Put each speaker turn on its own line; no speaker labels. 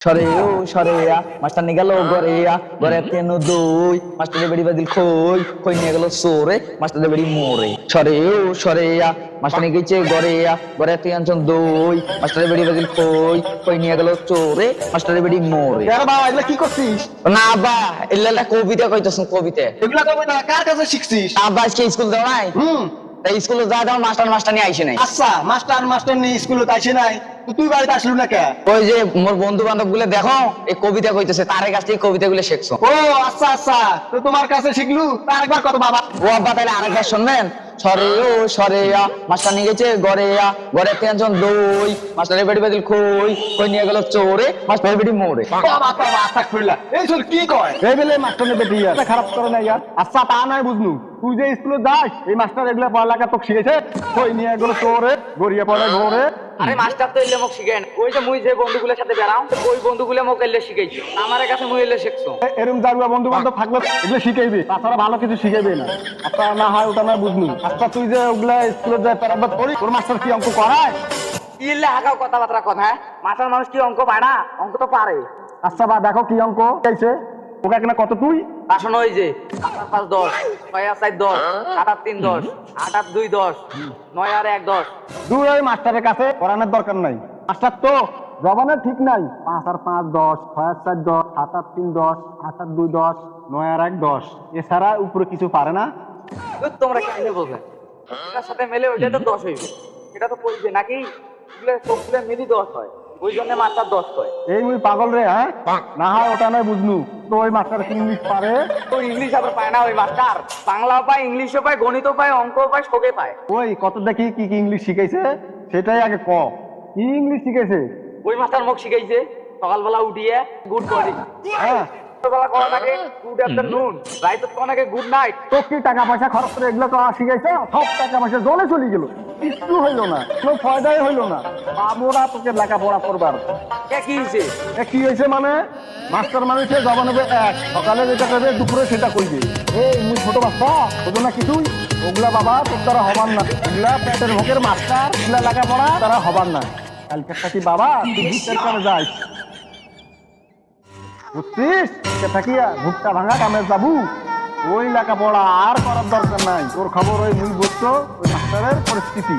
সরে ও সরে মাস্টার নিয়ে গেল ঘরে ঘরে তেন দই মাস্টারের বেড়ি বাদিল খই খই নিয়ে গেল সোরে মাস্টারের বেড়ি মোরে সরে ও সরে মাস্টার নিয়ে গেছে ঘরে ঘরে তুই আনছেন দই মাস্টারের বেড়ি বাদিল খই খই নিয়ে গেল চোরে মাস্টারের বেড়ি মোরে।
আরে বাবা এগুলা কি করছিস?
না বা এগুলা কবিতা কইতেছেন কবিতা।
এগুলা কবিতা কার কাছে শিখছিস?
আব্বা আজকে স্কুল দাও নাই, তাই স্কুলে যা দাও মাস্টার নিয়ে আইসে নাই।
আচ্ছা মাস্টার নেই স্কুলে তাইছে নাই, তো তুই বাড়িতে আসলু না কে?
ওই যে মোর বন্ধু বান্ধব গুলো দেখো এই কবিতা কইতেছে, তার কাছ থেকে কবিতা গুলো শিখছো।
ও আচ্ছা তো তোমার কাছে শিখলু, তার একবার কত বাবা।
ও আব্বা তাহলে আরেকবার শুনবেন। সরে ও সরে মাস্টার নিয়ে গেছে ঘরে ঘরে টেনশন দই মাস্টারের বেড়ি বাদিল খই খই নিয়ে গেল চোরে মাস্টারের বেড়ি মোরে।
বাবা আচ্ছা খুললা এই শোন কি কয় এই বেলে মাস্টার নেবে দিয়া খারাপ করে না ইয়ার। আচ্ছা তা নাই বুঝনু, তুই যে স্কুলে যাস এই মাস্টার এগুলা পড়ালেখা তোকে শিখেছে? কই নিয়ে গেল তোরে গড়িয়া পড়ে ঘরে।
আরে মাস্টার তো এলে মোক শিখায় না, ওই যে মুই যে বন্ধুগুলোর সাথে বেড়াও ওই বন্ধুগুলো মোক এলে শিখাইছে, আমার কাছে মুই এলে শিখছো।
এরম জারুয়া বন্ধু বান্ধব থাকলে এগুলো শিখাইবে, তাছাড়া ভালো কিছু শিখাইবে না। আচ্ছা না হয় ওটা না বুঝনু। আচ্ছা তুই যে ওগুলা স্কুলে যায় প্যারাবাদ পড়ি, তোর মাস্টার কি অঙ্ক করায়?
ইলে হাগাও কথাবার্তা কথা, মাস্টার মানুষ কি অঙ্ক পায় না? অঙ্ক তো পারে।
আচ্ছা বা দেখো কি অঙ্ক চাইছে, ওকে কিনা কত তুই?
আসলে ওই যে 5 10 6 4 10 8 3 10 8 2 10 9 আর 1 10।
দুই ওই মাস্টারের কাছে পড়ানোর দরকার নাই, মাস্টার তো জবানের ঠিক নাই। 5 আর 5 10 6 আর 4 10 7 আর 3 10 8 আর 2 10 9 আর 1 10, এছাড়া উপরে কিছু পারে না।
তোমরা কেমনে বোঝে এটার সাথে মেলে ওইটা তো 10 হইবে, এটা তো কইবে নাকি? এগুলো সবগুলো মিলি 10 হয়, ওই জন্য মাস্টার 10 হয়।
এই মুই পাগল রে, হ্যাঁ না হয় ওটা নয় বুঝনু। তো ওই মাস্টার কি ইংলিশ পারে?
তো ইংলিশ আবার পায় না ওই মাস্টার? বাংলাও পায়, ইংলিশও পায়, গণিতও পায়, অঙ্কও পায়, সবই পায়।
ওই কত দেখি কি কি ইংলিশ শিখাইছে সেটাই আগে ক, কি ইংলিশ শিখাইছে?
ওই মাস্টার মোক শিখাইছে সকালবেলা উঠিয়ে গুড মর্নিং,
হ্যাঁ
সকালবেলা করা থাকে গুড আফটারনুন, রাইতে করা থাকে গুড নাইট।
তো কি টাকা পয়সা খরচ করে এগুলো তো শিখাইছে? সব টাকা পয়সা জলে চলে গেল, কিছু হইলো না, কোনো ফায়দাই হইলো না। আমরা তোকে লেখাপড়া করবার
কি হয়েছে?
কি হয়েছে মানে মাস্টার মানুষের জবান হবে এক, সকালে যেটা করবে দুপুরে সেটা করবে। এই মুই ছোট বাচ্চা ওদের না কিছুই, ওগুলা বাবা তোর দ্বারা হবার না, ওগুলা পেটের ভোগের মাস্টার, ওগুলা লেখাপড়া তারা হবার না। কালকে থাকি বাবা তুই ভুট্টার কামে যাস, বুঝছিস? থাকিয়া ভুট্টা ভাঙা কামে যাবু, ওই লেখাপড়া আর করার দরকার নাই। তোর খবর ওই মুই বুঝছো ওই মাস্টারের পরিস্থিতি।